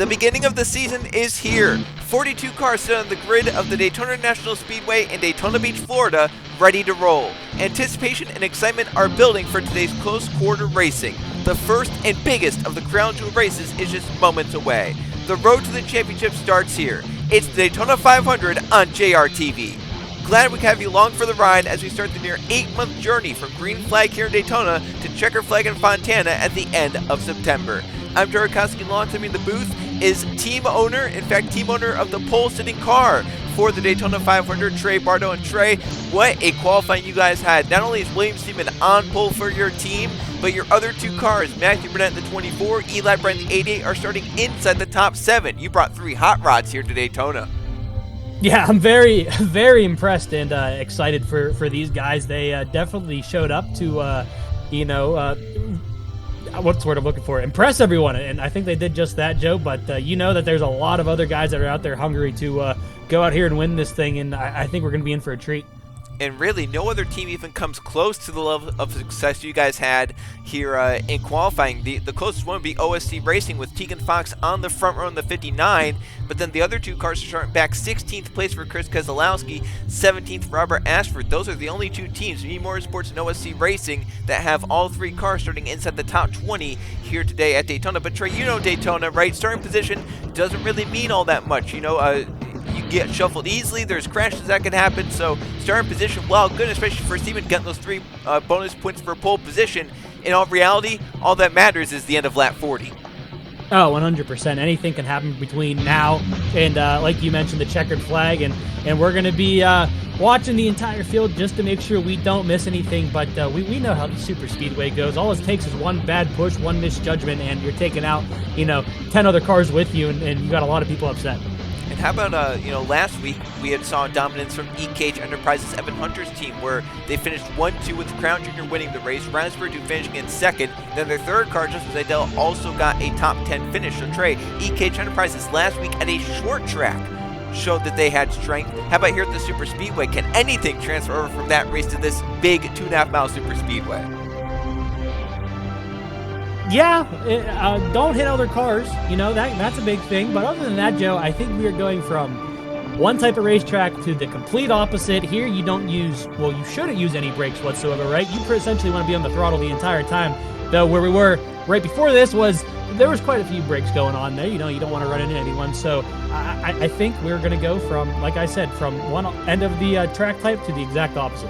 The beginning of the season is here. 42 cars sit on the grid of the Daytona National Speedway in Daytona Beach, Florida, ready to roll. Anticipation and excitement are building for today's close quarter racing. The first and biggest of the Crown Jewel races is just moments away. The road to the championship starts here. It's the Daytona 500 on JRTV. Glad we can have you along for the ride as we start the near 8-month journey from green flag here in Daytona to checker flag in Fontana at the end of September. I'm Joe Rakowski, along with me in the booth is team owner of the pole-sitting car for the Daytona 500, Trey Bardo. And Trey, what a qualifying you guys had. Not only is Williams Seaman on pole for your team, but your other two cars, Matthew Burnett in the 24, Eli Brent in the 88, are starting inside the top 7. You brought 3 hot rods here to Daytona. Yeah, I'm very, very impressed and excited for these guys. They definitely showed up to, what's the word I'm looking for? Impress everyone, and I think they did just that, Joe. But you know that there's a lot of other guys that are out there hungry to go out here and win this thing, and I think we're going to be in for a treat. And really, no other team even comes close to the level of success you guys had here in qualifying. The closest one would be OSC Racing with Tegan Fox on the front row in the 59, but then the other two cars are starting back. 16th place for Chris Keselowski, 17th for Robert Ashford. Those are the only two teams, Me Motorsports and OSC Racing, that have all 3 cars starting inside the top 20 here today at Daytona. But Trey, you know Daytona, right? Starting position doesn't really mean all that much. You get shuffled easily. There's crashes that can happen. So starting position, well, good, especially for Seaman getting those 3 bonus points for pole position. In all reality, all that matters is the end of lap 40. Oh, 100%. Anything can happen between now and, like you mentioned, the checkered flag. And we're going to be watching the entire field just to make sure we don't miss anything. But we know how the super speedway goes. All it takes is one bad push, one misjudgment, and you're taking out, 10 other cars with you, and you got a lot of people upset. And how about, last week we had saw dominance from E-Cage Enterprises' Evan Hunter's team, where they finished 1-2 with Crown Junior winning the race, Raspberry finishing in second. Then their third car, Justice Adele, also got a top 10 finish. So Trey, E-Cage Enterprises last week at a short track showed that they had strength. How about here at the Super Speedway? Can anything transfer over from that race to this big 2.5-mile Super Speedway? Yeah, don't hit other cars. That's a big thing. But other than that, Joe, I think we are going from one type of racetrack to the complete opposite. Here, you shouldn't use any brakes whatsoever, right? You essentially want to be on the throttle the entire time. Though where we were right before this there was quite a few brakes going on there. You don't want to run into anyone. So I think we're going to go from, like I said, from one end of the track type to the exact opposite.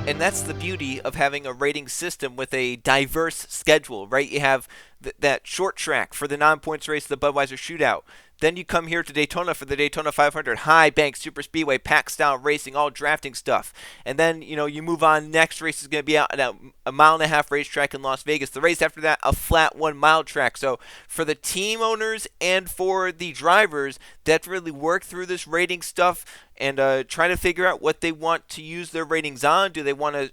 And that's the beauty of having a rating system with a diverse schedule, right? You have that short track for the non-points race, the Budweiser Shootout. Then you come here to Daytona for the Daytona 500, high bank super speedway, pack style racing, all drafting stuff. And then, you move on. Next race is going to be out at a 1.5-mile racetrack in Las Vegas. The race after that, a flat 1-mile track. So for the team owners and for the drivers, they have to really work through this rating stuff and try to figure out what they want to use their ratings on. Do they want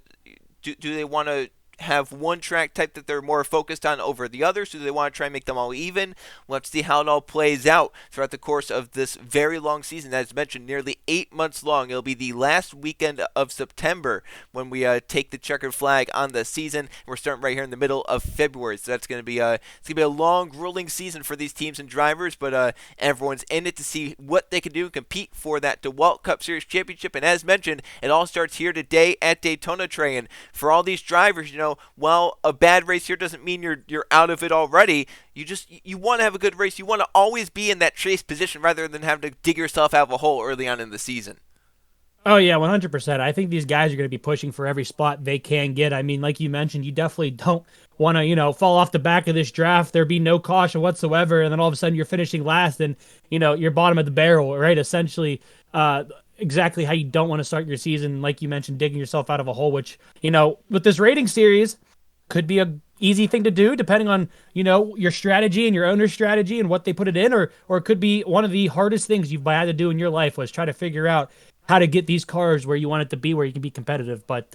to have one track type that they're more focused on over the others? Do they want to try and make them all even? Let's see how it all plays out throughout the course of this very long season. As mentioned, nearly 8 months long. It'll be the last weekend of September when we take the checkered flag on the season. We're starting right here in the middle of February, so that's going to be a long, grueling season for these teams and drivers. But everyone's in it to see what they can do and compete for that DeWalt Cup Series championship. And as mentioned, it all starts here today at Daytona, Trey. And for all these drivers, while a bad race here doesn't mean you're out of it already, you want to have a good race. You want to always be in that chase position rather than having to dig yourself out of a hole early on in the season. Oh, yeah, 100%. I think these guys are going to be pushing for every spot they can get. I mean, like you mentioned, you definitely don't want to, fall off the back of this draft. There be no caution whatsoever, and then all of a sudden you're finishing last and, you're bottom of the barrel, right? Essentially, exactly how you don't want to start your season, like you mentioned, digging yourself out of a hole, which, with this rating series could be a easy thing to do depending on, your strategy and your owner's strategy and what they put it in, or it could be one of the hardest things you've had to do in your life was try to figure out how to get these cars where you want it to be, where you can be competitive. But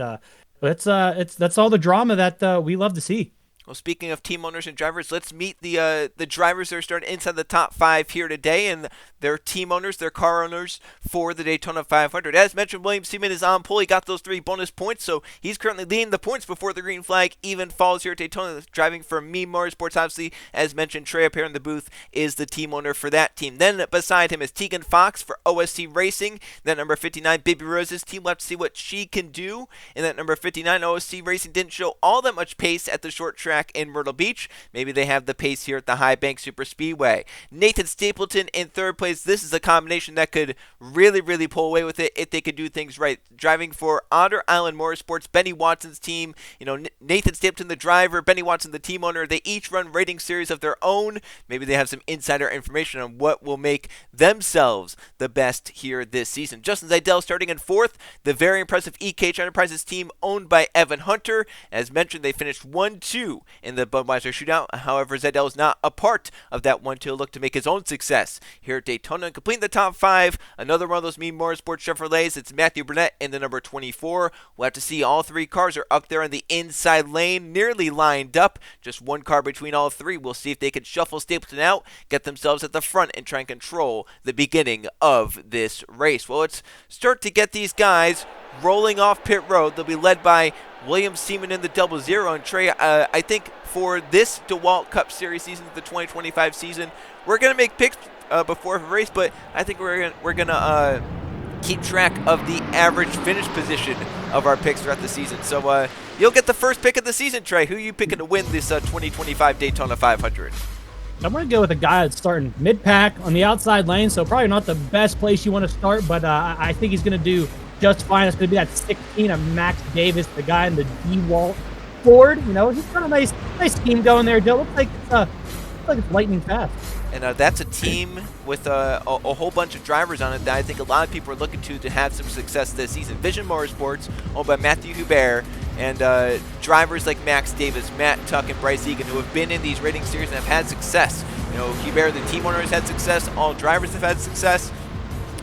that's all the drama that we love to see. Well, speaking of team owners and drivers, let's meet the drivers that are starting inside the top 5 here today, and their team owners, their car owners for the Daytona 500. As mentioned, William Seaman is on pole. He got those 3 bonus points, so he's currently leading the points before the green flag even falls here at Daytona. Driving for Me Motorsports, obviously, as mentioned, Trey up here in the booth is the team owner for that team. Then beside him is Tegan Fox for OSC Racing. Then number 59, Baby Rose's team. We'll have to see what she can do. And that number 59, OSC Racing, didn't show all that much pace at the short track in Myrtle Beach. Maybe they have the pace here at the High Bank Super Speedway. Nathan Stapleton in 3rd place. This is a combination that could really pull away with it if they could do things right. Driving for Otter Island Motorsports, Benny Watson's team. Nathan Stapleton, the driver, Benny Watson, the team owner. They each run rating series of their own. Maybe they have some insider information on what will make themselves the best here this season. Justin Zeidel starting in 4th. The very impressive EKH Enterprises team owned by Evan Hunter. As mentioned, they finished 1-2 in the Budweiser shootout. However, Zeidel is not a part of that 1-2 look to make his own success here at Daytona. And completing the top 5, another one of those Me Motorsports Chevrolets. It's Matthew Burnett in the number 24. We'll have to see. All 3 cars are up there in the inside lane, nearly lined up. Just 1 car between all 3. We'll see if they can shuffle Stapleton out, get themselves at the front, and try and control the beginning of this race. Well, let's start to get these guys rolling off pit road. They'll be led by William Seaman in the 00. And Trey, I think for this DeWalt Cup Series season, the 2025 season, we're going to make picks before the race, but I think we're going to keep track of the average finish position of our picks throughout the season. So you'll get the first pick of the season, Trey. Who are you picking to win this 2025 Daytona 500? I'm going to go with a guy that's starting mid-pack on the outside lane, so probably not the best place you want to start, but I think he's going to do just fine. It's going to be that 16 of Max Davis, the guy in the DeWalt Ford. He's got a nice team going there, Joe. Looks like it's lightning fast. And that's a team with a whole bunch of drivers on it that I think a lot of people are looking to have some success this season. Vision Motorsports, owned by Matthew Hubert, and drivers like Max Davis, Matt Tuck, and Bryce Egan, who have been in these rating series and have had success. Hubert, the team owner, has had success. All drivers have had success.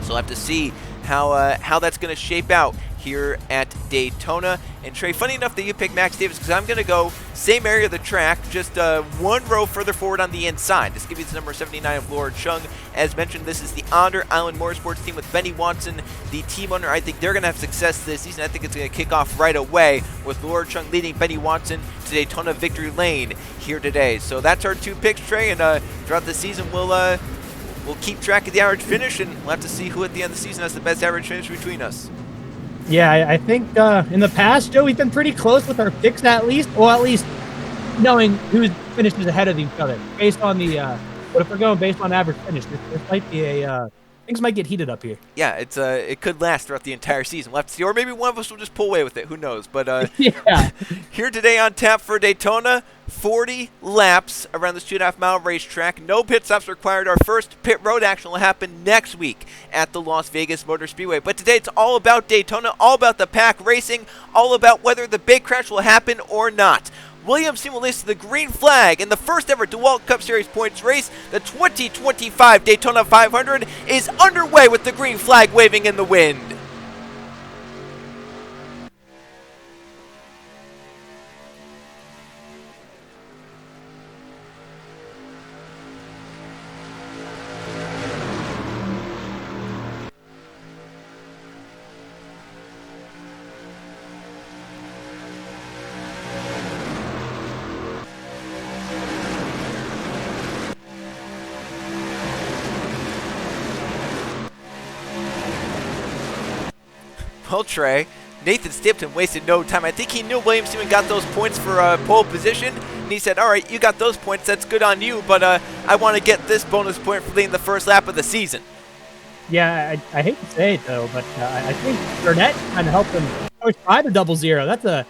So we'll have to see how that's going to shape out here at Daytona. And Trey, funny enough that you picked Max Davis, because I'm going to go same area of the track, just 1 row further forward on the inside. This gives you the number 79 of Laura Chung. As mentioned, this is the Otter Island Motorsports team with Benny Watson, the team owner. I think they're going to have success this season. I think it's going to kick off right away with Laura Chung leading Benny Watson to Daytona victory lane here today. So that's our 2 picks, Trey, and throughout the season we'll keep track of the average finish, and we'll have to see who at the end of the season has the best average finish between us. Yeah, I think in the past, Joe, we've been pretty close with our picks at least. Well, at least knowing who finishes ahead of each other based on the. But if we're going based on average finish, this might be things might get heated up here. Yeah, it could last throughout the entire season. We'll have to see, or maybe one of us will just pull away with it. Who knows? But yeah, here today on tap for Daytona, 40 laps around the 2.5-mile racetrack. No pit stops required. Our first pit road action will happen next week at the Las Vegas Motor Speedway. But today it's all about Daytona, all about the pack racing, all about whether the big crash will happen or not. William Seaman will race the green flag in the first ever DeWalt Cup Series points race. The 2025 Daytona 500 is underway with the green flag waving in the wind. Well, Trey, Nathan Stapleton wasted no time. I think he knew William Seaman got those points for pole position, and he said, all right, you got those points, that's good on you, but I want to get this bonus point for leading the first lap of the season. Yeah, I hate to say it, though, but I think Burnett kind of helped him push by the 00. That's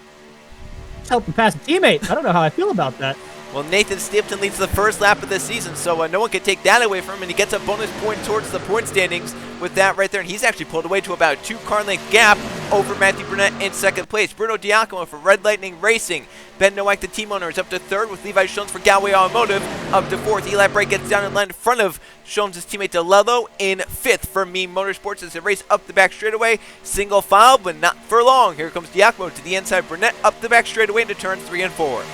helping pass a teammate. I don't know how I feel about that. Well, Nathan Stapleton leads the first lap of the season, so no one can take that away from him, and he gets a bonus point towards the point standings with that right there, and he's actually pulled away to about a 2-car length gap over Matthew Burnett in second place. Bruno Diacomo for Red Lightning Racing. Ben Nowak, the team owner, is up to third, with Levi Schoens for Galway Automotive up to fourth. Eli Bright gets down in line in front of Schoens' teammate DeLello in fifth for Me Motorsports as they race up the back straightaway. Single file, but not for long. Here comes Diacomo to the inside. Burnett up the back straightaway into turns 3 and 4.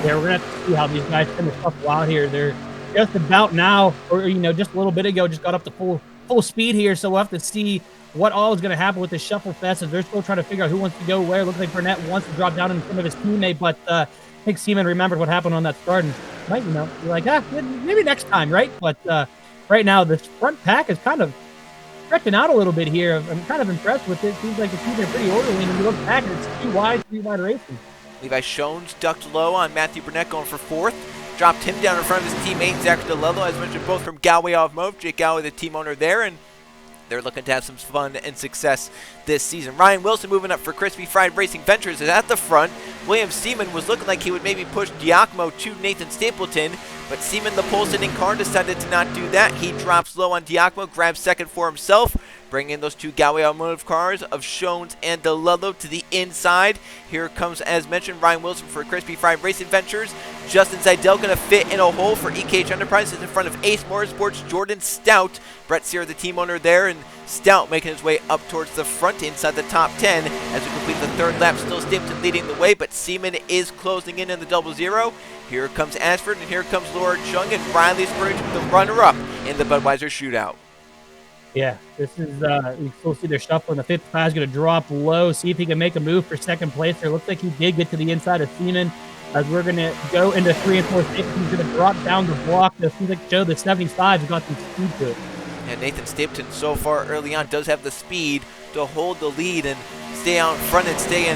Yeah, we're gonna have to see how these guys finish shuffle out here. They're just about now, or just a little bit ago, just got up to full speed here. So we'll have to see what all is gonna happen with this shuffle fest as they're still trying to figure out who wants to go where. Looks like Burnett wants to drop down in front of his teammate, but I think Seaman remembered what happened on that start and might, be like, maybe next time, right? But right now, this front pack is kind of stretching out a little bit here. I'm kind of impressed with it. Seems like the teams are pretty orderly, and you look back and it's three wide racing. Levi Shones ducked low on Matthew Burnett going for fourth. Dropped him down in front of his teammate, Zach DeLello, as mentioned, both from Galway Automotive. Jake Galway, the team owner there, and they're looking to have some fun and success this season. Ryan Wilson moving up for Crispy Fried Racing Ventures is at the front. William Seaman was looking like he would maybe push Giacomo to Nathan Stapleton, but Seaman, the pole-sitting car, decided to not do that. He drops low on Giacomo, grabs second for himself, bringing in those two Galway Automotive cars of Shones and DeLello to the inside. Here comes, as mentioned, Ryan Wilson for Crispy Fried Racing Ventures. Justin Seidel going to fit in a hole for EKH Enterprises in front of Ace Motorsports, Jordan Stout. Brett Sear, the team owner there, and Stout making his way up towards the front inside the top 10 as we complete the third lap. Still Stapleton leading the way, but Seaman is closing in the double zero. Here comes Ashford, and here comes Laura Chung, and Riley Spurgeon, the runner-up in the Budweiser shootout. Yeah, this is, you still see they're shuffling. The 55 is going to drop low, see if he can make a move for second place there. Looks like he did get to the inside of Seaman. As we're going to go into 3 and 4 stations, he's going to drop down the block. It seems like Joe, the 75 has got some speed to it. And Nathan Stapleton, so far early on, does have the speed to hold the lead and stay out in front and stay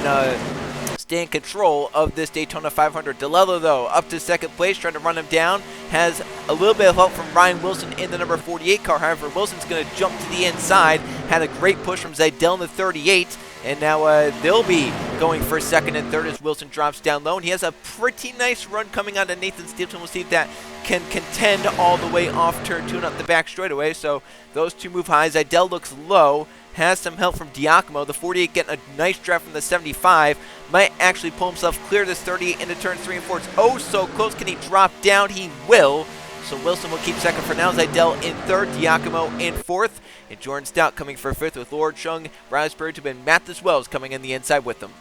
in control of this Daytona 500. DeLello, though, up to second place, trying to run him down. Has a little bit of help from Ryan Wilson in the number 48 car. However, Wilson's going to jump to the inside. Had a great push from Zeidel in the 38. And now they'll be going for second and third as Wilson drops down low. And he has a pretty nice run coming out of Nathan Stapleton. We'll see if that can contend all the way off turn 2 and up the back straightaway. So those two move high. Zeidel looks low. Has some help from Giacomo. The 48 getting a nice draft from the 75. Might actually pull himself clear this 38 into turn 3 and 4. It's oh so close. Can he drop down? He will. So Wilson will keep second for now. Zeidel in third. Giacomo in fourth. And Jordan Stout coming for fifth with Lord Chung, Riley Spurgeon, and Mathis Wells coming in the inside with them.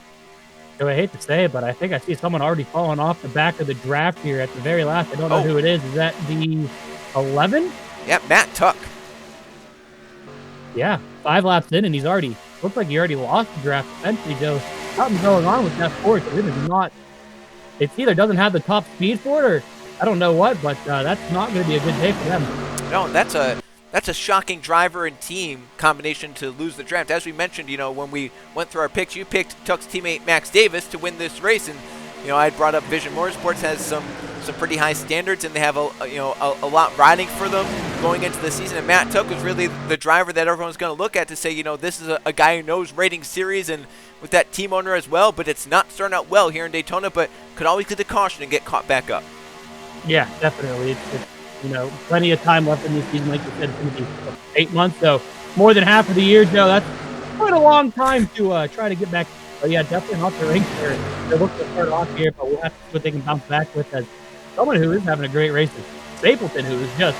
So I hate to say it, but I think I see someone already falling off the back of the draft here at the very last. I don't know who it is. Is that the 11? Yeah, Matt Tuck. Yeah, 5 laps in, and he's already, looks like he already lost the draft. Essentially, Joe, something's going on with that Ford. It is not, it either doesn't have the top speed for it, or I don't know what, but that's not going to be a good day for them. No, that's a shocking driver and team combination to lose the draft. As we mentioned, when we went through our picks, you picked Tuck's teammate Max Davis to win this race, and I brought up Vision Motorsports has some pretty high standards, and they have a lot riding for them going into the season. And Matt Tuck was really the driver that everyone's going to look at to say, this is a guy who knows rating series and with that team owner as well. But it's not starting out well here in Daytona, but could always get the caution and get caught back up. Yeah, definitely. It's plenty of time left in this season. Like you said, it's going to be 8 months, so more than half of the year, Joe. That's quite a long time to try to get back. But yeah, definitely not the rank there. They're looking to start off here, but we'll have to see what they can bounce back with as someone who is having a great race is Stapleton, who is just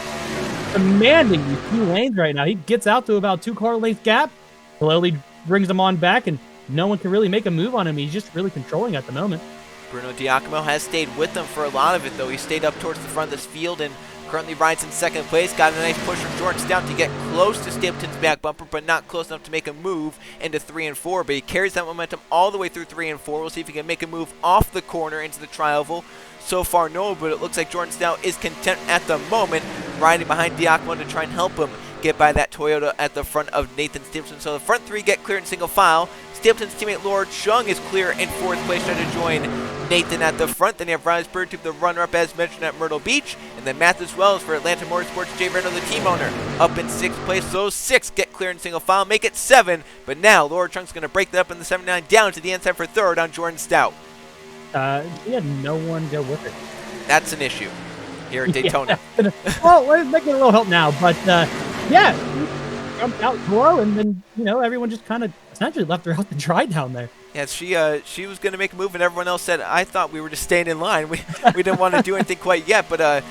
commanding these 2 lanes right now. He gets out to about 2 car length gap, slowly brings them on back, and no one can really make a move on him. He's just really controlling at the moment. Bruno Giacomo has stayed with them for a lot of it, though. He stayed up towards the front of this field and currently rides in second place. Got a nice push from Jordan Stout to get close to Stapleton's back bumper, but not close enough to make a move into 3 and 4. But he carries that momentum all the way through 3 and 4. We'll see if he can make a move off the corner into the tri-oval. So far, no, but it looks like Jordan Stout is content at the moment, riding behind Giacomo to try and help him get by that Toyota at the front of Nathan Stapleton. So the front 3 get clear in single file. Stapleton's teammate Laura Chung is clear in 4th place, trying to join Nathan at the front. Then you have Riley Spurgeon, the runner-up as mentioned at Myrtle Beach. And then Mathis Wells for Atlanta Motorsports, Jay Reno, the team owner, up in 6th place. Those 6 get clear in single file, make it 7. But now Laura Chung's going to break that up in the 79 down to the inside for 3rd on Jordan Stout. He had no one go with it. That's an issue here at Daytona. Yeah. Well, we're making a little help now, but yeah, he jumped out slow, and then everyone just kind of essentially left her out to dry down there. Yeah, she was going to make a move, and everyone else said, I thought we were just staying in line. We didn't want to do anything quite yet, but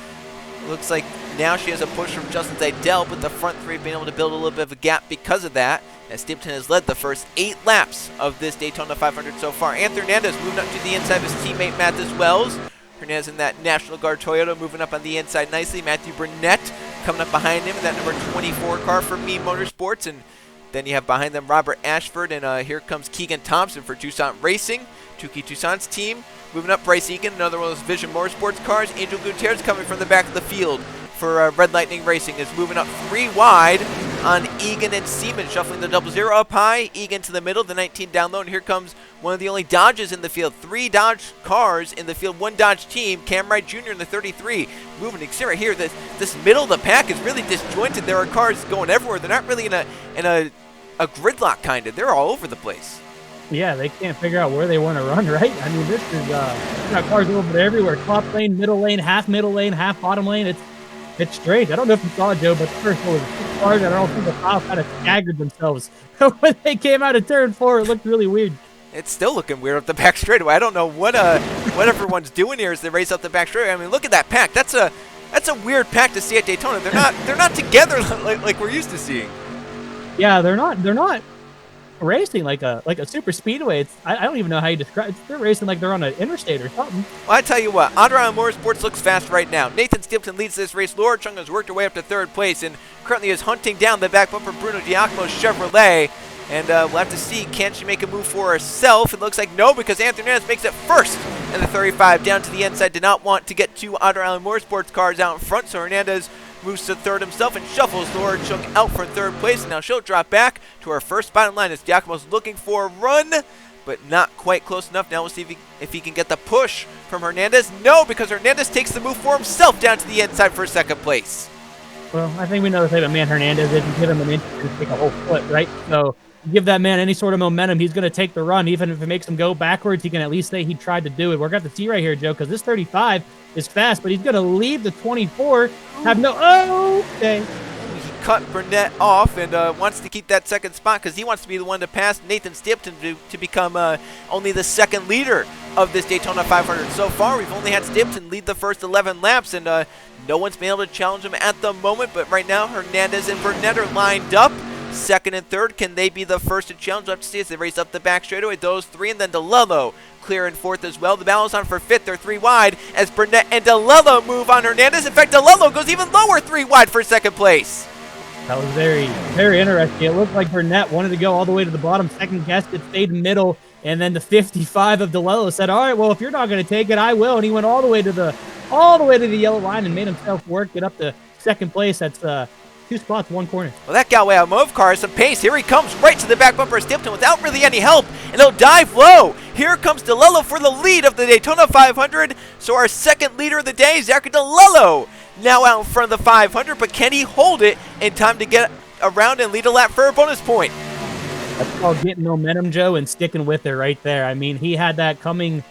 looks like now she has a push from Justin Zeidel, but the front 3 being able to build a little bit of a gap because of that, as Stapleton has led the first 8 laps of this Daytona 500 so far. Anthony Hernandez moving up to the inside of his teammate Mathis Wells. Hernandez in that National Guard Toyota moving up on the inside nicely. Matthew Burnett coming up behind him in that number 24 car for Me Motorsports. And then you have behind them Robert Ashford, and here comes Keegan Thompson for Toussaint Racing, Tuki Toussaint's team. Moving up, Bryce Egan, another one of those Vision Motorsports cars. Angel Gutierrez coming from the back of the field for Red Lightning Racing is moving up 3 wide on Egan and Seaman, shuffling the 00 up high. Egan to the middle, the 19 down low, and here comes one of the only Dodges in the field. 3 Dodge cars in the field, 1 Dodge team. Cam Wright Jr. in the 33 moving exterior here. This middle of the pack is really disjointed. There are cars going everywhere. They're not really in a gridlock kind of. They're all over the place. Yeah, they can't figure out where they want to run, right? I mean, this is got cars over there everywhere. Top lane, middle lane, half bottom lane. It's strange. I don't know if you saw it, Joe, but the first one was 6 cars, and I don't think the files kind of staggered themselves. When they came out of turn 4, it looked really weird. It's still looking weird up the back straightaway. I don't know what everyone's doing here as they race up the back straightaway. I mean, look at that pack. That's a weird pack to see at Daytona. They're not together like we're used to seeing. Yeah, they're not racing like a super speedway. I don't even know how you describe it. They're racing like they're on an interstate or something. Well, I tell you what, Adrian Motorsports looks fast right now. Nathan Stipton leads this race. Laura Chung has worked her way up to 3rd place and currently is hunting down the back bumper Bruno Giacomo's Chevrolet. And we'll have to see, can she make a move for herself? It looks like no, because Anthony Hernandez makes it first in the 35 down to the inside. Did not want to get 2 Adrian Motorsports cars out in front, so Hernandez moves to 3rd himself and shuffles Laura Chung out for 3rd place. And now she'll drop back to her first spot in line as Giacomo's looking for a run, but not quite close enough. Now we'll see if he can get the push from Hernandez. No, because Hernandez takes the move for himself down to the inside for 2nd place. Well, I think we know the type of man Hernandez is. You give him an inch, he's going to take a whole foot, right? So give that man any sort of momentum, he's going to take the run. Even if it makes him go backwards, he can at least say he tried to do it. We're going to see right here, Joe, because this 35 is fast, but he's going to leave the 24. Okay. He cut Burnett off and wants to keep that 2nd spot because he wants to be the one to pass Nathan Stipton to become only the 2nd leader of this Daytona 500. So far, we've only had Stipton lead the first 11 laps, and no one's been able to challenge him at the moment. But right now, Hernandez and Burnett are lined up. 2nd and 3rd, can they be the first to challenge? We'll have to see as they race up the back straightaway. Those 3, and then DeLello clear in 4th as well. The battle's on for 5th. They're 3 wide as Burnett and DeLello move on Hernandez. In fact, DeLello goes even lower, 3 wide for 2nd place. That was very, very interesting. It looked like Burnett wanted to go all the way to the bottom. Second guessed it, stayed middle, and then the 55 of DeLello said, "All right, well, if you're not going to take it, I will." And he went all the way to the yellow line and made himself work, get up to 2nd place. That's 2 spots, 1 corner. Well, that Galway Automotive car has some pace. Here he comes right to the back bumper of Stipton without really any help, and he'll dive low. Here comes DeLello for the lead of the Daytona 500. So our 2nd leader of the day, Zachary DeLello, now out in front of the 500, but can he hold it in time to get around and lead a lap for a bonus point? That's called getting momentum, Joe, and sticking with it right there. I mean, he had that coming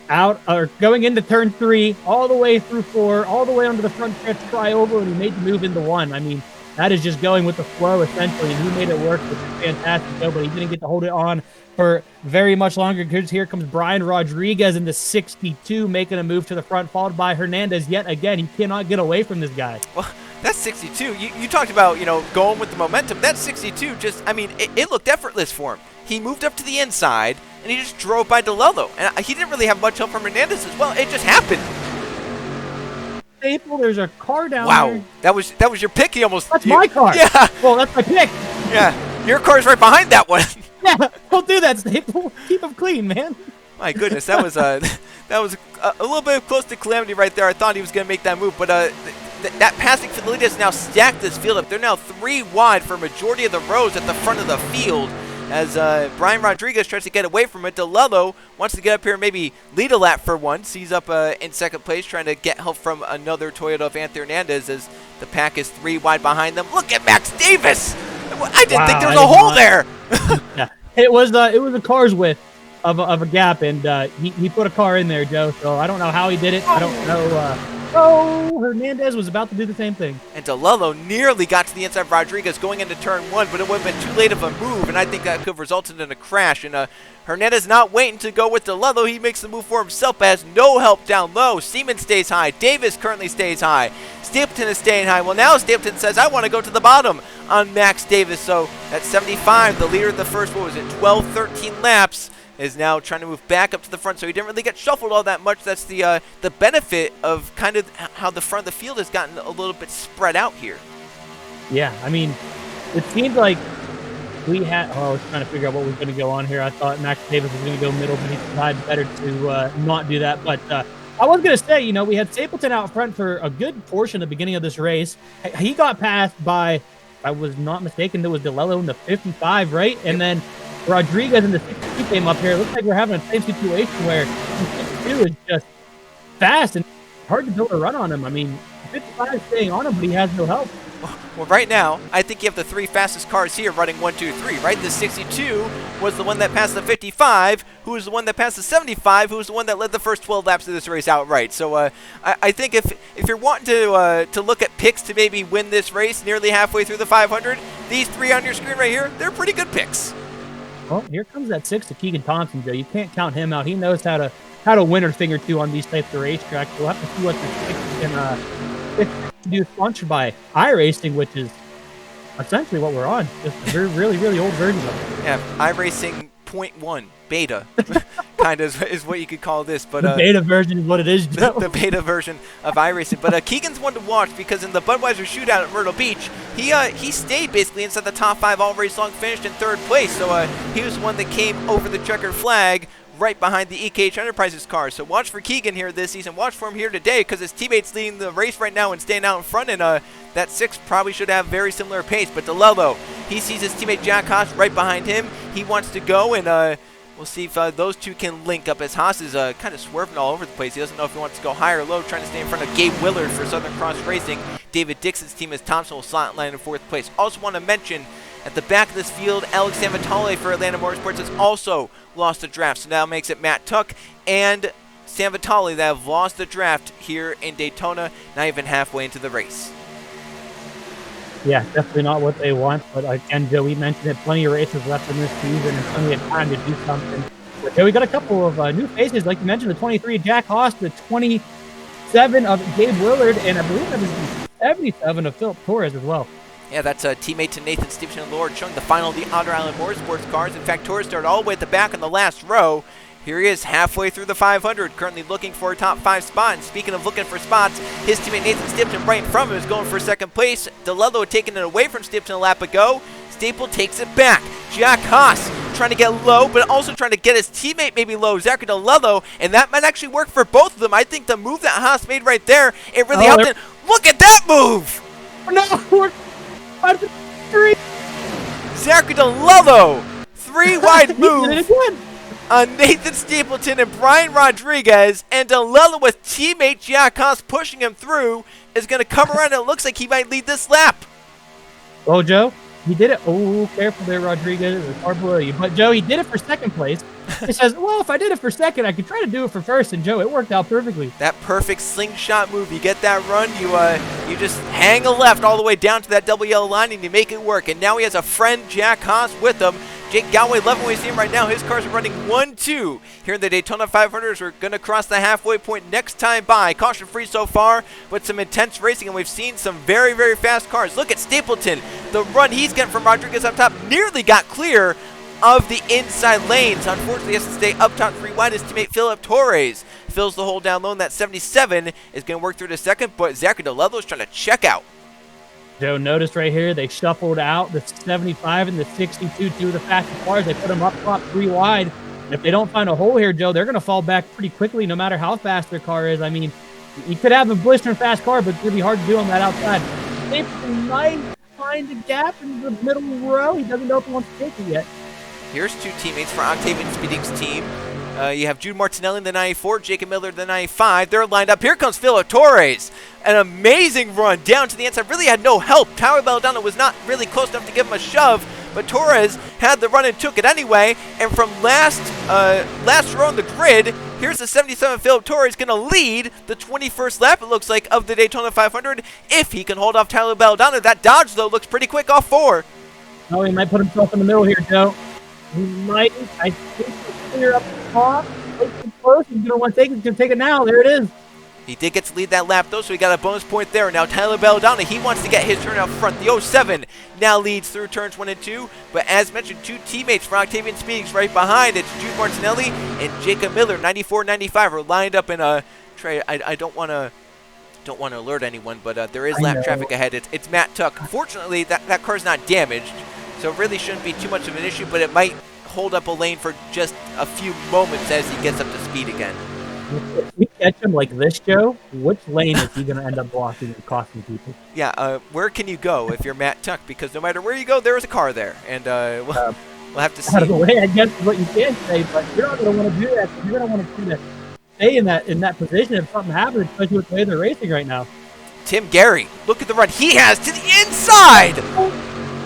out or going into turn 3, all the way through 4, all the way onto the front stretch trioval, and he made the move into 1. I mean, that is just going with the flow, essentially, and he made it work, which is fantastic, though, but he didn't get to hold it on for very much longer because here comes Brian Rodriguez in the 62, making a move to the front, followed by Hernandez yet again. He cannot get away from this guy. Well, that's 62. You talked about, going with the momentum. That 62 just, I mean, it looked effortless for him. He moved up to the inside, and he just drove by DeLello. And he didn't really have much help from Hernandez as well. It just happened. Staple, there's a car down there. Wow, that was your pick. He almost. That's my car. Yeah. Well, that's my pick. Yeah, your car's right behind that one. Yeah, don't do that, Staple. Keep them clean, man. My goodness, that was a little bit close to calamity right there. I thought he was going to make that move, but that passing for the lead has now stacked this field up. They're now 3 wide for a majority of the rows at the front of the field. As Brian Rodriguez tries to get away from it, DeLello wants to get up here and maybe lead a lap for once. He's up in 2nd place, trying to get help from another Toyota of Anthony Hernandez as the pack is 3 wide behind them. Look at Max Davis! I didn't think there was a hole there! Yeah. It was a car's width of a gap, and he put a car in there, Joe, so I don't know how he did it. I don't know. Hernandez was about to do the same thing. And DeLello nearly got to the inside of Rodriguez going into turn 1, but it would have been too late of a move, and I think that could have resulted in a crash. And Hernandez not waiting to go with DeLello. He makes the move for himself, but has no help down low. Seaman stays high. Davis currently stays high. Stapleton is staying high. Well, now Stapleton says, I want to go to the bottom on Max Davis. So at 75, the leader of the first, 12, 13 laps, is now trying to move back up to the front, so he didn't really get shuffled all that much. That's the benefit of kind of how the front of the field has gotten a little bit spread out here. Yeah, I mean, it seemed like we had. Oh, I was trying to figure out what was going to go on here. I thought Max Davis was going to go middle, but he decided better to not do that. But I was going to say, you know, we had Stapleton out front for a good portion at the beginning of this race. He got passed by, if I was not mistaken, there was DeLello in the 55, right? And then Rodriguez in the 62 came up here. It looks like we're having the same situation where the 62 is just fast and hard to build a run on him. I mean, 55 is staying on him, but he has no help. Well, right now, I think you have the 3 fastest cars here running 1, 2, 3, right? The 62 was the one that passed the 55, who was the one that passed the 75, who was the one that led the first 12 laps of this race outright. So I think if you're wanting to look at picks to maybe win this race nearly halfway through the 500, these 3 on your screen right here, they're pretty good picks. Well, here comes that 6 to Keegan Thompson, Joe. You can't count him out. He knows how to win a thing or two on these types of racetracks. We'll have to see what the 6 can do, sponsored by iRacing, which is essentially what we're on. Just a really, really old version of it. Yeah, iRacing 0.1 beta kind of is what you could call this. But the beta version is what it is, Joe. The beta version of iRacing. But Keegan's one to watch because in the Budweiser shootout at Myrtle Beach, he stayed basically inside the top 5 all race long, finished in 3rd place. So he was one that came over the checkered flag right behind the EKH Enterprises car. So watch for Keegan here this season. Watch for him here today because his teammate's leading the race right now and staying out in front. And that 6 probably should have very similar pace. But DeLello, he sees his teammate Jack Haas right behind him. He wants to go, and we'll see if those two can link up, as Haas is kind of swerving all over the place. He doesn't know if he wants to go high or low, trying to stay in front of Gabe Willard for Southern Cross Racing. David Dixon's team as Thompson will slot line in 4th place. Also want to mention, at the back of this field, Alex Sanvitale for Atlanta Motorsports has also lost the draft. So now makes it Matt Tuck and Sanvitale that have lost the draft here in Daytona, not even halfway into the race. Yeah, definitely not what they want. But again, Joe, we mentioned it, plenty of races left in this season and plenty of time to do something. But Joe, we got a couple of new faces, like you mentioned, the 23 Jack Haas, the 27 of Gabe Willard, and I believe that was the 77 of Philip Torres as well. Yeah, that's a teammate to Nathan Stevenson and Lord showing the final of the Otter Island Motorsports cars. In fact, Torres started all the way at the back in the last row. Here he is halfway through the 500, currently looking for a top 5 spot. And speaking of looking for spots, his teammate Nathan Stipton right in front of him is going for 2nd place. DeLello had taken it away from Stipton a lap ago. Staple takes it back. Jack Haas trying to get low, but also trying to get his teammate maybe low, Zachary DeLello, and that might actually work for both of them. I think the move that Haas made right there, it really helped him. Look at that move! No, three. Zachary DeLello, 3 wide move on Nathan Stapleton and Brian Rodriguez, and DeLello with teammate Jack Haas pushing him through is going to come around, and it looks like he might lead this lap. Oh, Joe, he did it. Oh, careful there, Rodriguez. There's a car below you. But, Joe, he did it for 2nd place. He says, well, if I did it for 2nd, I could try to do it for 1st. And, Joe, it worked out perfectly. That perfect slingshot move. You get that run, you just hang a left all the way down to that double yellow line, and you make it work. And now he has a friend, Jack Haas, with him. Jake Galway loving what he's seeing right now. His cars are running 1-2 here in the Daytona 500s. We're going to cross the halfway point next time by. Caution free so far, but some intense racing, and we've seen some very, very fast cars. Look at Stapleton. The run he's getting from Rodriguez up top nearly got clear of the inside lanes. Unfortunately, he has to stay up top 3 wide. His teammate Philip Torres fills the hole down low, and that 77 is going to work through to 2nd, but Zachary DeLello is trying to check out. Joe, notice right here, they shuffled out the 75 and the 62, 2 of the fastest cars. They put them up top 3 wide. And if they don't find a hole here, Joe, they're going to fall back pretty quickly no matter how fast their car is. I mean, you could have a blistering fast car, but it's going to be hard to do on that outside. Stapleton might find a gap in the middle row. He doesn't know if he wants to take it yet. Here's 2 teammates for Octavian Speeding's team. You have Jude Martinelli in the 94, Jacob Miller in the 95. They're lined up. Here comes Philip Torres. An amazing run down to the inside. Really had no help. Tyler Belladonna was not really close enough to give him a shove, but Torres had the run and took it anyway. And from last row on the grid, here's the 77 Philip Torres going to lead the 21st lap, it looks like, of the Daytona 500 if he can hold off Tyler Belladonna. That dodge, though, looks pretty quick off 4. Oh, he might put himself in the middle here, Joe. He might. I think he'll clear up the top. Close. He's going to want to take it. He's going to take it now. There it is. He did get to lead that lap, though, so he got a bonus point there. Now Tyler Belladonna, he wants to get his turn out front. The 07 now leads through turns 1 and 2. But as mentioned, 2 teammates for Octavian Speedings right behind. It's Jude Martinelli and Jacob Miller, 94-95, are lined up in a tray. I don't want to alert anyone, but there is lap traffic ahead. It's Matt Tuck. Fortunately, that car's not damaged, so it really shouldn't be too much of an issue, but it might hold up a lane for just a few moments as he gets up to speed again. If we catch him like this, Joe, which lane is he going to end up blocking and costing people? Yeah, where can you go if you're Matt Tuck? Because no matter where you go, there is a car there, and we'll have to see. Out of the way, I guess is what you can say, but you're not going to want to do that. You're going to want to stay in that position if something happens, especially with the way they're racing right now. Tim Gary, look at the run he has to the inside!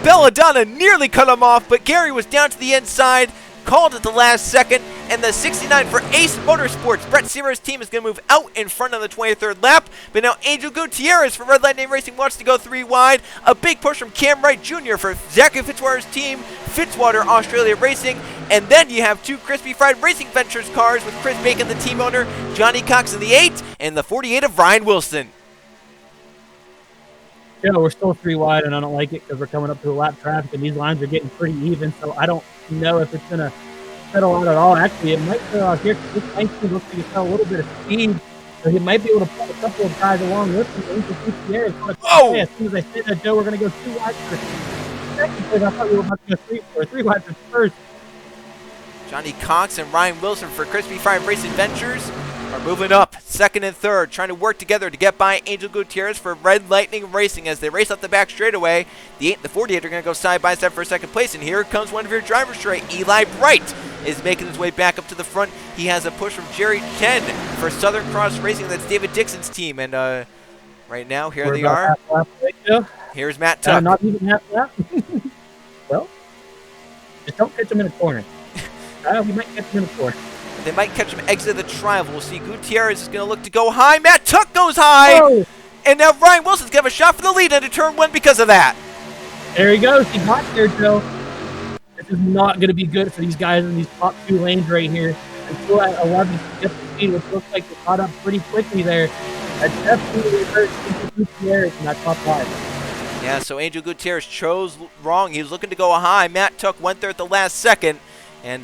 Belladonna nearly cut him off, but Gary was down to the inside, called at the last second, and the 69 for Ace Motorsports, Brett Sierra's team, is going to move out in front on the 23rd lap, but now Angel Gutierrez for Red Lightning Racing wants to go 3 wide. A big push from Cam Wright Jr. for Zachary Fitzwater's team, Fitzwater Australia Racing, and then you have 2 Crispy Fried Racing Ventures cars with Chris Bacon, the team owner, Johnny Cox in the 8, and the 48 of Ryan Wilson. Yeah, we're still 3 wide, and I don't like it because we're coming up to the lap traffic, and these lines are getting pretty even, so I don't know if it's going to settle out at all. Actually, it might settle out here because this 19 looks like it's got a little bit of speed, so he might be able to pull a couple of guys along with him. Whoa! As soon as I said that, Joe, we're going to go 2 wide for the second place. I thought we were about to go 3 wide for the first. Johnny Cox and Ryan Wilson for Crispy Fried Racing Ventures are moving up, 2nd and 3rd, trying to work together to get by Angel Gutierrez for Red Lightning Racing as they race up the back straightaway. The 8 and the 48 are going to go side by side for 2nd place, and here comes one of your drivers straight. Eli Bright is making his way back up to the front. He has a push from Jerry Chen for Southern Cross Racing. That's David Dixon's team, and right now, here they are. Here's Matt Tuck. Not even Matt Tuck. Well, just don't catch him in a corner. We might catch him in a corner. They might catch him exit the trial. We'll see. Gutierrez is going to look to go high. Matt Tuck goes high. Oh. And now Ryan Wilson's going to have a shot for the lead into turn 1 because of that. There he goes. He got there, Joe. This is not going to be good for these guys in these top 2 lanes right here. Until at 11 to get the speed, which looks like they caught up pretty quickly there. That definitely hurt Angel Gutierrez in that top 5. Yeah, so Angel Gutierrez chose wrong. He was looking to go high. Matt Tuck went there at the last second. And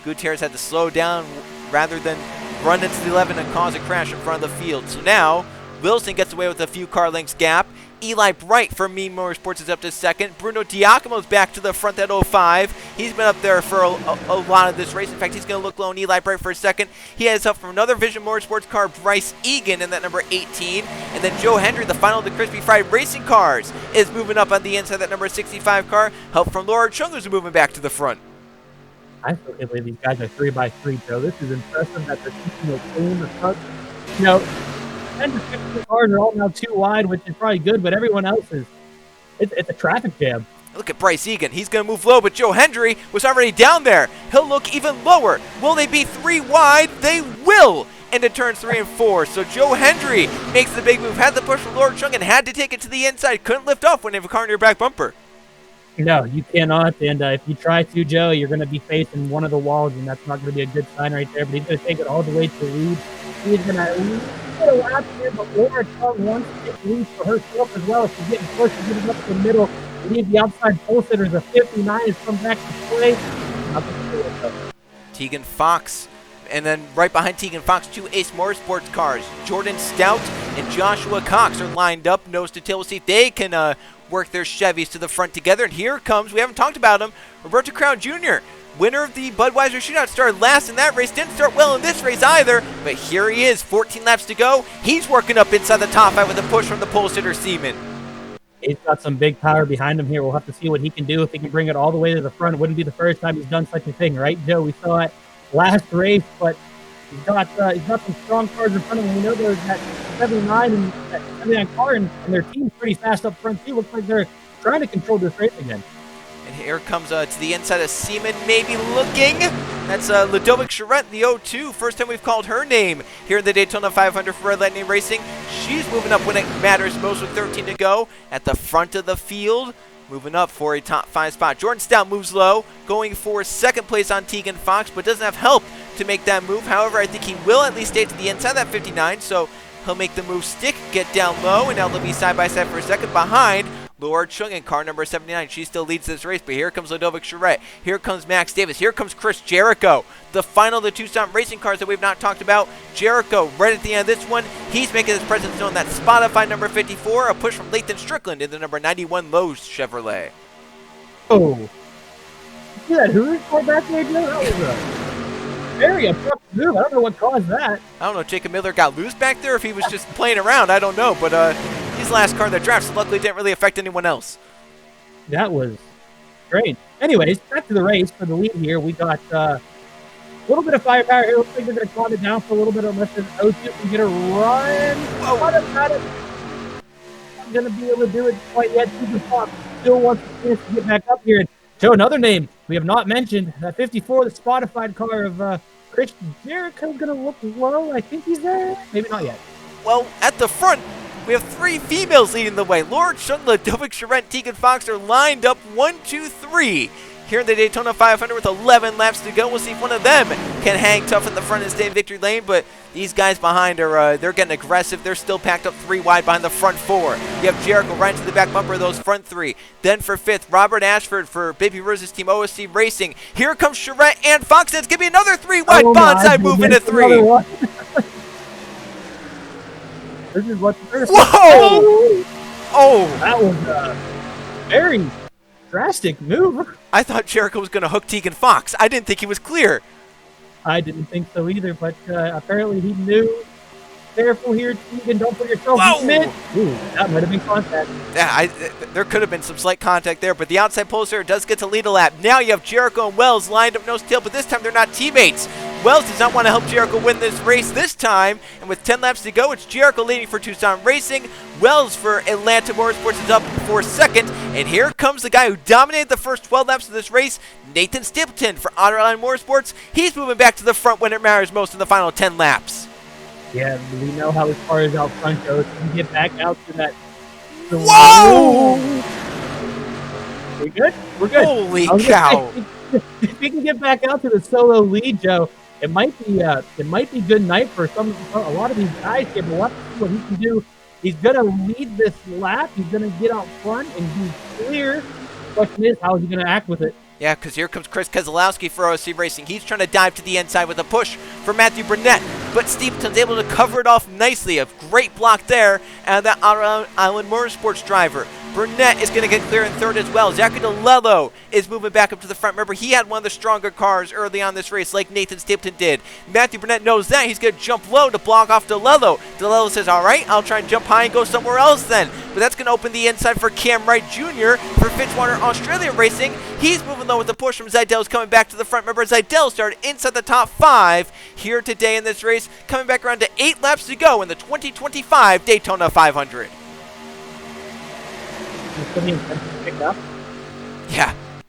Gutierrez had to slow down rather than run into the 11 and cause a crash in front of the field. So now, Wilson gets away with a few car lengths gap. Eli Bright from Mean Motorsports is up to 2nd. Bruno Giacomo's back to the front at 05. He's been up there for a lot of this race. In fact, he's going to look low on Eli Bright for a second. He has help from another Vision Motorsports car, Bryce Egan, in that number 18. And then Joe Hendry, the final of the Crispy Fried Racing cars, is moving up on the inside of that number 65 car. Help from Laura Chung, who's moving back to the front. I still can't believe these guys are 3x3, Joe. This is impressive that they're keeping it clean. The front, 10 to 15 cars are all now 2 wide, which is probably good, but everyone else is, it's a traffic jam. Look at Bryce Egan. He's going to move low, but Joe Hendry was already down there. He'll look even lower. Will they be 3 wide? They will into turns 3 and 4. So Joe Hendry makes the big move, had the push from Lord Chung and had to take it to the inside. Couldn't lift off when they have a car in your back bumper. No, you cannot, and if you try to, Joe, you're going to be facing one of the walls, and that's not going to be a good sign right there, but he's going to take it all the way to the lead. He's going to lead a lap here, but Laura Chung wants to get lead for herself as well. She's getting pushed and getting up in the middle. Leave the outside pole sitters. A 59 has come back to play. Tegan Fox, and then right behind Tegan Fox, 2 Ace Motorsports cars. Jordan Stout and Joshua Cox are lined up nose to tail. We'll see if they can work their Chevys to the front together. And here comes, we haven't talked about him, Roberto Crown Jr., winner of the Budweiser Shootout. Started last in that race, didn't start well in this race either, but here he is, 14 laps to go. He's working up inside the top 5 with a push from the pole sitter Seaman. He's got some big power behind him here. We'll have to see what he can do if he can bring it all the way to the front. It wouldn't be the first time he's done such a thing, right, Joe? We saw it last race, but he's got some strong cars in front of him. We know there's that 79 and that 79 car, and their team's pretty fast up front too. Looks like they're trying to control this race again. And here comes to the inside of Seaman, maybe looking. That's Ludovic Charette, the 02. First time we've called her name here in the Daytona 500 for Red Lightning Racing. She's moving up when it matters most with 13 to go at the front of the field. Moving up for a top 5 spot. Jordan Stout moves low, going for 2nd place on Tegan Fox, but doesn't have help to make that move. However, I think he will at least stay to the inside of that 59, so He'll make the move stick, get down low, and now they'll be side by side for a second behind Lord Chung in car number 79. She still leads this race, but here comes Ludovic Charette. Here comes Max Davis. Here comes Chris Jericho. The final of the Tucson racing cars that we've not talked about. Jericho right at the end of this one. He's making his presence known. That Spotify number 54, a push from Lathan Strickland in the number 91 Lowe's Chevrolet. Oh. See that Hooters car back there, Joe? That was a very abrupt move. I don't know what caused that. I don't know if Jacob Miller got loose back there, if he was just playing around. I don't know, but he's the last car in the draft, so luckily didn't really affect anyone else. That was great. Anyways, back to the race for the lead here. We got a little bit of firepower here. Looks like they're going to calm it down for a little bit unless there's O2 can get a run. Whoa. What about it? I'm going to be able to do it quite yet. Super Fox still wants a chance to get back up here and show another name we have not mentioned. That 54, the Spotify car of Chris Jericho, going to look low. I think he's there. Maybe not yet. Well, at the front, we have three females leading the way. Laura Chung, Ludovic Charette, Tegan Fox are lined up 1, 2, 3 here in the Daytona 500 with 11 laps to go. We'll see if one of them can hang tough in the front and stay in victory lane, but these guys behind are they're getting aggressive. They're still packed up 3 wide behind the front 4. You have Jericho right into the back bumper of those front 3. Then for 5th, Robert Ashford for Baby Rose's team, OSC Racing. Here comes Charette and Fox. It's going to be another 3 wide bonsai move into 3. This is what the Whoa! Oh! That was a very drastic move. I thought Jericho was going to hook Tegan Fox. I didn't think he was clear. I didn't think so either, but apparently he knew. Careful here, Tegan. Don't put yourself in mid. Ooh, that might have been contact. Yeah, there could have been some slight contact there, but the outside poster does get to lead a lap. Now you have Jericho and Wells lined up nose to tail, but this time they're not teammates. Wells does not want to help Jericho win this race this time, and with 10 laps to go, it's Jericho leading for Tucson Racing. Wells for Atlanta Motorsports is up for second, and here comes the guy who dominated the first 12 laps of this race, Nathan Stapleton for Otterline Motorsports. He's moving back to the front when it matters most in the final 10 laps. Yeah, we know how his car is out front goes. Can we get back out to that? Whoa! We good? We're good. Holy cow! If we can get back out to the solo lead, Joe, it might be good night for a lot of these guys here. But let's see what he can do. He's gonna lead this lap. He's gonna get out front and be clear. The question is, how is he gonna act with it? Yeah, because here comes Chris Keselowski for OSC Racing. He's trying to dive to the inside with a push for Matthew Burnett, but Stapleton's able to cover it off nicely. A great block there, and that Outer Island Motorsports driver. Burnett is going to get clear in third as well. Zachary DeLello is moving back up to the front. Remember, he had one of the stronger cars early on this race, like Nathan Stapleton did. Matthew Burnett knows that. He's going to jump low to block off DeLello. DeLello says, all right, I'll try and jump high and go somewhere else then. But that's going to open the inside for Cam Wright Jr. for Fitzwater Australia Racing. He's moving low with the push from Zidell's coming back to the front. Remember, Zidell started inside the top 5 here today in this race, coming back around to 8 laps to go in the 2025 Daytona 500.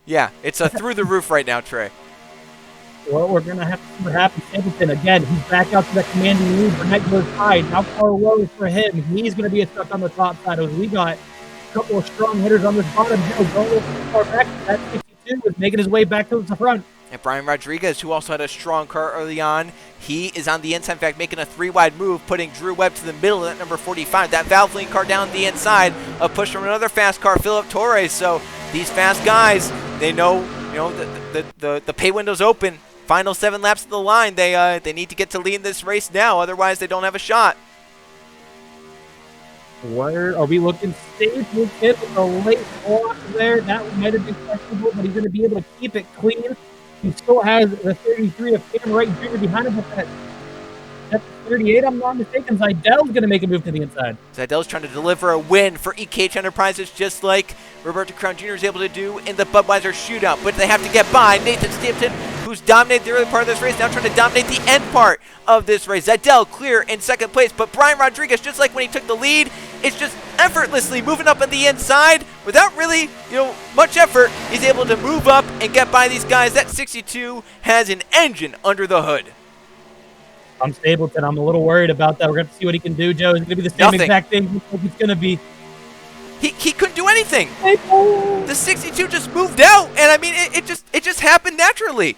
Yeah, it's through the roof right now, Trey. Well, we're going to have to see what happens. Stapleton, again, he's back out to that commanding lead. Burnett goes high. Now far low for him. He's going to be stuck on the top side. We got a couple of strong hitters on this bottom. Joe, going a little far back. That 62 is making his way back to the front. And Brian Rodriguez, who also had a strong car early on, he is on the inside, in fact, making a 3-wide move, putting Drew Webb to the middle of that number 45. That Valvoline car down the inside, a push from another fast car, Philip Torres. So these fast guys, they know, the pay window's open. Final 7 laps of the line, they need to get to lead this race now, otherwise they don't have a shot. Where are we looking? Stapleton with a late block there. That might have been questionable, but he's going to be able to keep it clean. He still has the 33 of Cam Wright Jr. behind him. That's 38, I'm not mistaken. Zidell's going to make a move to the inside. Zidell's trying to deliver a win for EKH Enterprises, just like Roberto Crown Jr. is able to do in the Budweiser shootout. But they have to get by Nathan Stapleton, who's dominated the early part of this race, now trying to dominate the end part of this race. Zidell clear in second place, but Brian Rodriguez, just like when he took the lead, it's just effortlessly moving up on the inside without really, much effort. He's able to move up and get by these guys. That 62 has an engine under the hood. I'm Stapleton. I'm a little worried about that. We're going to see what he can do, Joe. It's going to be the same exact thing it's going to be. He couldn't do anything. The 62 just moved out, and I mean, it just happened naturally.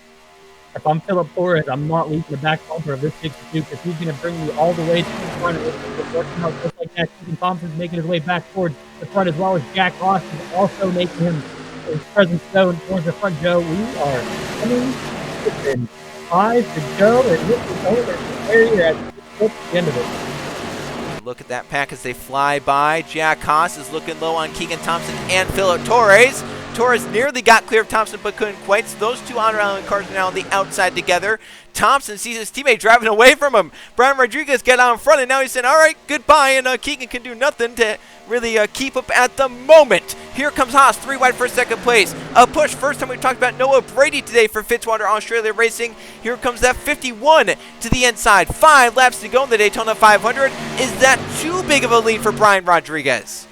if I'm Philip Torres, I'm not leaving the back bumper of this 62 because he's going to bring me all the way to the front. And it's working out just like that. Keegan Thompson's making his way back towards the front, as well as Jack Ross is also making his presence known towards the front. Joe, we are coming within 5 to go, and this is over area at the end of it. Look at that pack as they fly by. Jack Haas is looking low on Keegan Thompson and Philip Torres. Torres nearly got clear of Thompson but couldn't quite. So those two Honor Island cars are now on the outside together. Thompson sees his teammate driving away from him. Brian Rodriguez get out in front, and now he's saying, all right, goodbye, and Keegan can do nothing to really keep up at the moment. Here comes Haas, 3 wide for second place. A push, first time we talked about Noah Brady today for Fitzwater Australia Racing. Here comes that 51 to the inside. 5 laps to go in the Daytona 500. Is that too big of a lead for Brian Rodriguez?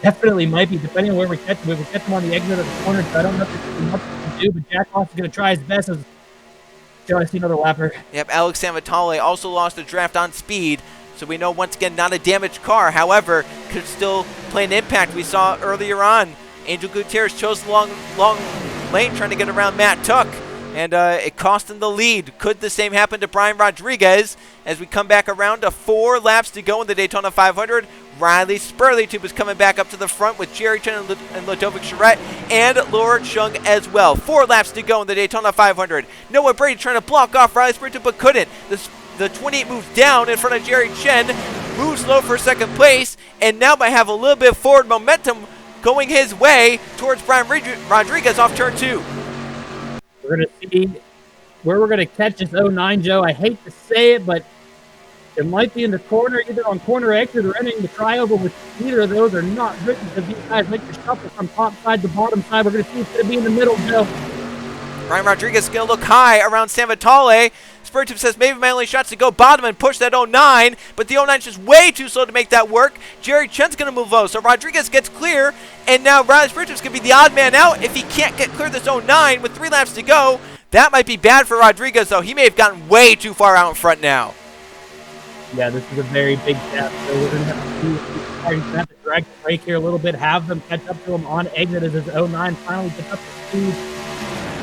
Definitely might be, depending on where we catch him. If we catch him on the exit of the corner, so I don't know if there's much we can do, but Jack Ross is going to try his best. I see another lapper. Yep, Alex Savatale also lost a draft on speed, so we know once again not a damaged car. However, could still play an impact. We saw earlier on, Angel Gutierrez chose the long lane trying to get around Matt Tuck, and it cost him the lead. Could the same happen to Brian Rodriguez as we come back around to 4 laps to go in the Daytona 500? Riley Spurley is coming back up to the front with Jerry Chen and Ludovic Charette and Laura Chung as well. 4 laps to go in the Daytona 500. Noah Brady trying to block off Riley Spurley but couldn't. The 28 moves down in front of Jerry Chen, moves low for second place, and now might have a little bit of forward momentum going his way towards Brian Rodriguez off turn 2. We're going to see where we're going to catch this 09, Joe. I hate to say it, but it might be in the corner, either on corner exit or entering the trioval, which either of those are not written because these guys like to shuffle from top side to bottom side. We're going to see it's going to be in the middle, Joe. Brian Rodriguez is going to look high around San Vitale. Spurtip says maybe my only shot's to go bottom and push that 09, but the 09's just way too slow to make that work. Jerry Chen's going to move low, so Rodriguez gets clear, and now Riley Spurtip's going to be the odd man out if he can't get clear this 09 with 3 laps to go. That might be bad for Rodriguez, though. He may have gotten way too far out in front now. Yeah, this is a very big gap, so we're going to have to drag the brake here a little bit, have them catch up to him on exit as his 09 finally gets up to speed.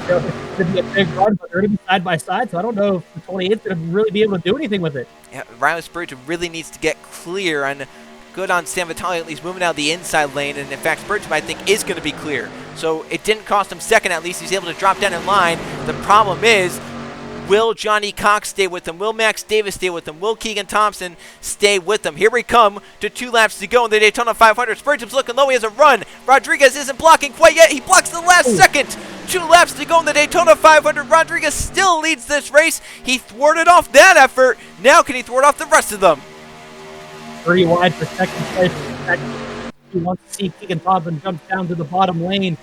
So it's going to be a big run, but they're going to be side by side, so I don't know if the 28 is going to really be able to do anything with it. Yeah, Riley Spurgeon really needs to get clear and good on San Vitale, at least moving out of the inside lane, and in fact, Spurgeon, I think, is going to be clear. So it didn't cost him second, at least he's able to drop down in line. The problem is, will Johnny Cox stay with him? Will Max Davis stay with him? Will Keegan Thompson stay with him? Here we come to 2 laps to go in the Daytona 500. Spurgeon's looking low. He has a run. Rodriguez isn't blocking quite yet. He blocks the last second. 2 laps to go in the Daytona 500. Rodriguez still leads this race. He thwarted off that effort. Now can he thwart off the rest of them? 3 wide for second place. He wants to see Keegan Thompson jump down to the bottom lane.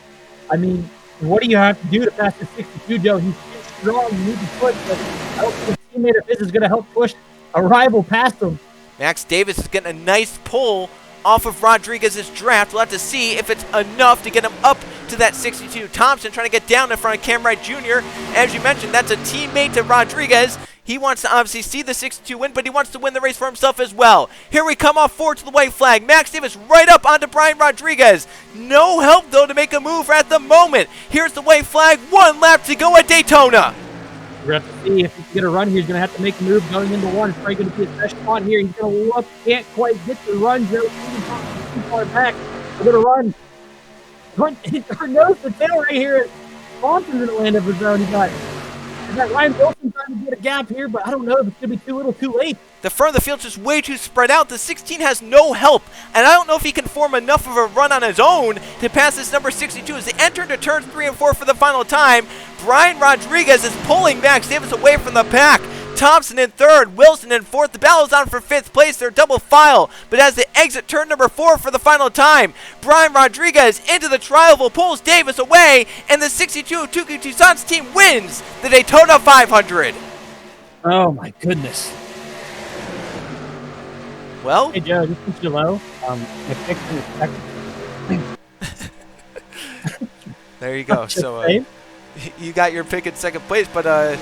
I mean, what do you have to do to pass the 62, Joe? He's strong, you need to push, but I don't think a teammate of his is going to help push a rival past him. Max Davis is getting a nice pull off of Rodriguez's draft. We'll have to see if it's enough to get him up to that 62. Thompson trying to get down in front of Cam Wright Jr. As you mentioned, that's a teammate to Rodriguez. He wants to obviously see the 62 win, but he wants to win the race for himself as well. Here we come off forward to the white flag. Max Davis right up onto Brian Rodriguez. No help, though, to make a move at the moment. Here's the white flag. 1 lap to go at Daytona. We're going to have to see if he can get a run here. He's going to have to make a move going into 1. It's probably going to be a fresh spot here. He's going to look. Can't quite get the run, Joe. Too far back. We're going to run. Our nose to tail right here. Thompson's in the land of his own. He's got Ryan Wilson trying to get a gap here, but I don't know if it's going to be too little too late. The front of the field's just way too spread out. The 16 has no help, and I don't know if he can form enough of a run on his own to pass this number 62 as they enter into turns 3 and 4 for the final time. Brian Rodriguez is pulling Max Davis away from the pack. Thompson in 3rd, Wilson in 4th. The battle's on for 5th place. They're double file, but as they exit turn number 4 for the final time, Brian Rodriguez into the trioval pulls Davis away, and the 62 Tuki Tucson's team wins the Daytona 500. Oh my goodness. Well, hey Joe, this is low. I picked in the second. There you go. So you got your pick in 2nd place, but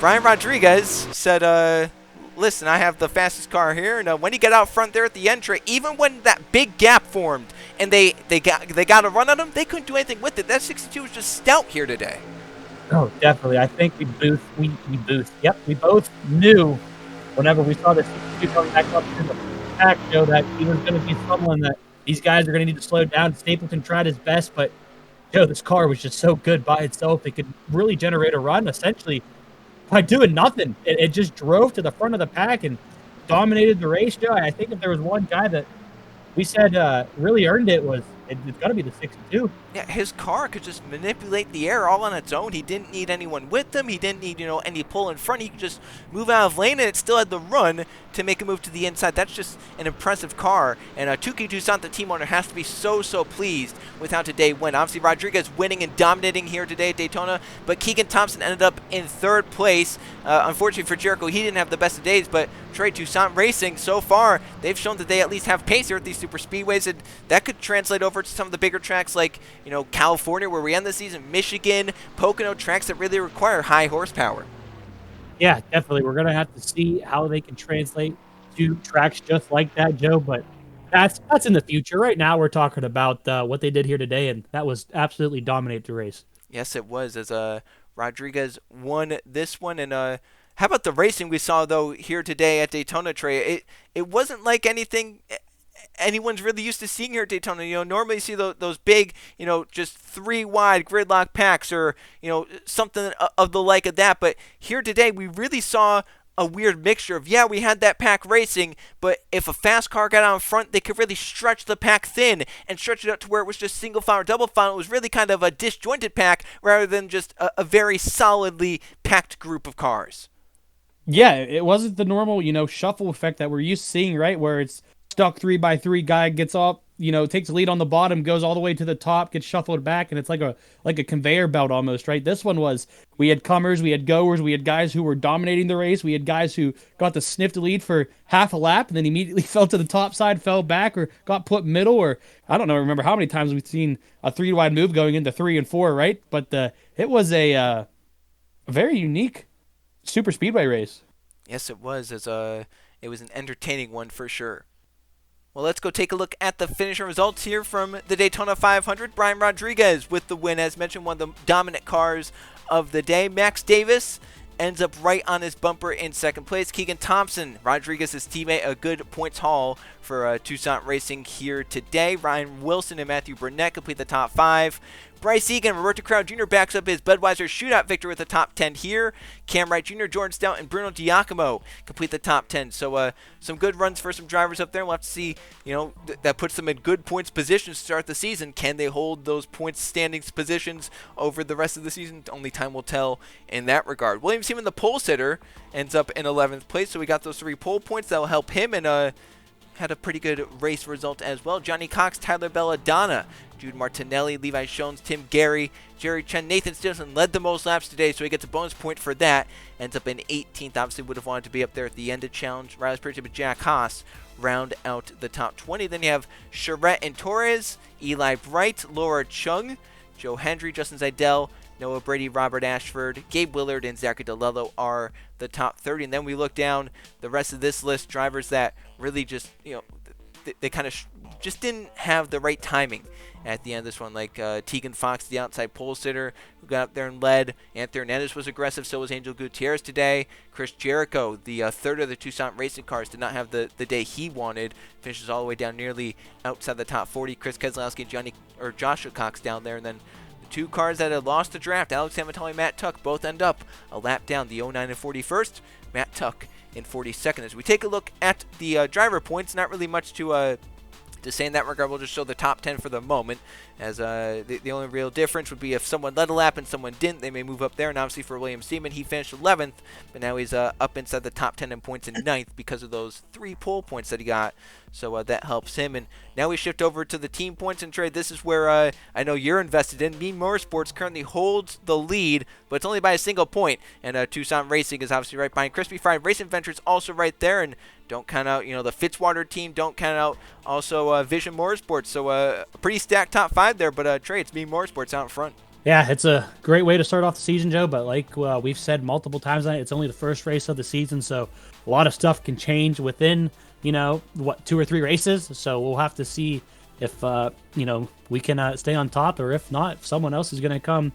Brian Rodriguez said, listen, I have the fastest car here, and when he got out front there at the entry, even when that big gap formed and they got a run on him, they couldn't do anything with it. That 62 was just stout here today. Oh, definitely. I think we both knew whenever we saw the 62 coming back up through the pack, Joe, that he was gonna be someone that these guys are gonna need to slow down. Stapleton tried his best, but, Joe, this car was just so good by itself. It could really generate a run essentially by doing nothing. It just drove to the front of the pack and dominated the race, Joe. I think if there was one guy that we said, really earned it was it's gotta be the 62. Yeah, his car could just manipulate the air all on its own. He didn't need anyone with him. He didn't need, any pull in front. He could just move out of lane, and it still had the run to make a move to the inside. That's just an impressive car. And Tuki Toussaint, the team owner, has to be so pleased with how today went. Obviously, Rodriguez winning and dominating here today at Daytona, but Keegan Thompson ended up in third place. Unfortunately for Jericho, he didn't have the best of days, but Trey Toussaint Racing, so far, they've shown that they at least have pace here at these super speedways, and that could translate over to some of the bigger tracks like, California, where we end the season, Michigan, Pocono, tracks that really require high horsepower. Yeah, definitely. We're gonna have to see how they can translate to tracks just like that, Joe. But that's in the future. Right now, we're talking about what they did here today, and that was absolutely dominate the race. Yes, it was, as Rodriguez won this one. And how about the racing we saw, though, here today at Daytona, Trey? It wasn't like anything anyone's really used to seeing here at Daytona. Normally you see those big, just three wide gridlock packs or, something of the like of that. But here today we really saw a weird mixture of, we had that pack racing, but if a fast car got out in front, they could really stretch the pack thin and stretch it out to where it was just single file or double file. It was really kind of a disjointed pack rather than just a very solidly packed group of cars. Yeah, it wasn't the normal, shuffle effect that we're used to seeing, right? Where it's stuck 3x3 guy gets up, takes the lead on the bottom, goes all the way to the top, gets shuffled back, and it's like a conveyor belt almost, right? This one was, we had comers, we had goers, we had guys who were dominating the race, we had guys who got to sniff the lead for half a lap and then immediately fell to the top side, fell back, or got put middle, or I don't know, remember how many times we've seen a 3-wide move going into 3 and 4, right? But it was a very unique super speedway race. Yes, it was. It was an entertaining one for sure. Well, let's go take a look at the finisher results here from the Daytona 500. Brian Rodriguez with the win, as mentioned, one of the dominant cars of the day. Max Davis ends up right on his bumper in second place. Keegan Thompson, Rodriguez's teammate, a good points haul for Toussaint Racing here today. Ryan Wilson and Matthew Burnett complete the top 5. Bryce Egan, Roberto Crowd Jr. backs up his Budweiser shootout victory with the top 10 here. Cam Wright Jr., Jordan Stout, and Bruno Giacomo complete the top 10. So some good runs for some drivers up there. We'll have to see, that puts them in good points positions to start the season. Can they hold those points standings positions over the rest of the season? Only time will tell in that regard. William Seaman, the pole sitter, ends up in 11th place. So we got those 3 pole points that will help him, and had a pretty good race result as well. Johnny Cox, Tyler Belladonna, Jude Martinelli, Levi Shones, Tim Gary, Jerry Chen, Nathan Stinson led the most laps today, so he gets a bonus point for that. Ends up in 18th. Obviously would have wanted to be up there at the end of challenge. Riley Spurgeon, but Jack Haas round out the top 20. Then you have Charette and Torres, Eli Bright, Laura Chung, Joe Hendry, Justin Zeidel, Noah Brady, Robert Ashford, Gabe Willard, and Zachary DeLello are the top 30. And then we look down the rest of this list, drivers that really just, they kind of just didn't have the right timing at the end of this one, like Tegan Fox, the outside pole sitter, who got up there and led. Anthony Hernandez was aggressive, so was Angel Gutierrez today. Chris Jericho, the third of the Toussaint Racing cars, did not have the day he wanted. Finishes all the way down nearly outside the top 40. Chris Keselowski and Joshua Cox down there, and then 2 cars that had lost the draft, Alex Amatali, Matt Tuck, both end up a lap down. The 09 in 41st, Matt Tuck in 42nd. As we take a look at the driver points, not really much to say in that regard. We'll just show the top 10 for the moment, as the only real difference would be if someone led a lap and someone didn't, they may move up there. And obviously for William Seaman, he finished 11th, but now he's up inside the top 10 in points in 9th because of those 3 pole points that he got. So that helps him. And now we shift over to the team points and trade. This is where I know you're invested in. Beam Motorsports currently holds the lead, but it's only by a single point. And Toussaint Racing is obviously right behind. Crispy Fried Racing Ventures also right there. And don't count out, the Fitzwater team. Don't count out also Vision Motorsports. So a pretty stacked top 5 there. But Trey, it's Beam Motorsports out in front. Yeah, it's a great way to start off the season, Joe. But like we've said multiple times tonight, it's only the first race of the season, so a lot of stuff can change within 2 or 3 races. So we'll have to see if we can stay on top, or if not, if someone else is going to come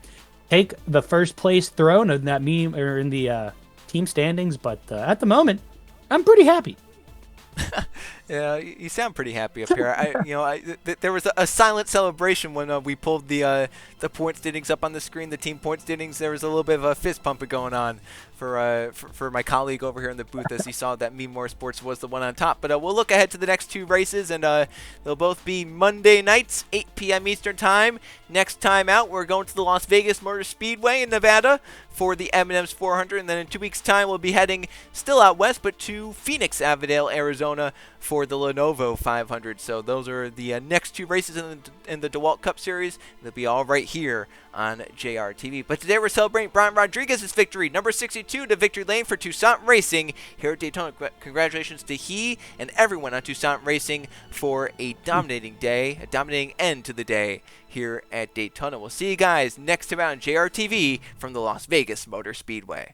take the first place throne in that meme or in the team standings. But at the moment, I'm pretty happy. Yeah, you sound pretty happy up here. There was a silent celebration when we pulled the point standings up on the screen, the team point standings. There was a little bit of a fist pumping going on for my colleague over here in the booth as he saw that Me More Sports was the one on top. But we'll look ahead to the next two races, and they'll both be Monday nights, 8 p.m. Eastern Time. Next time out, we're going to the Las Vegas Motor Speedway in Nevada for the M&M's 400, and then in 2 weeks' time, we'll be heading still out west, but to Phoenix, Avondale, Arizona for the Lenovo 500. So those are the next two races in the DeWalt Cup Series. They'll be all right here on JRTV. But today we're celebrating Brian Rodriguez's victory, number 62 to victory lane for Toussaint Racing here at Daytona. Congratulations to he and everyone on Toussaint Racing for a dominating day, a dominating end to the day here at Daytona. We'll see you guys next time out on JRTV from the Las Vegas Motor Speedway.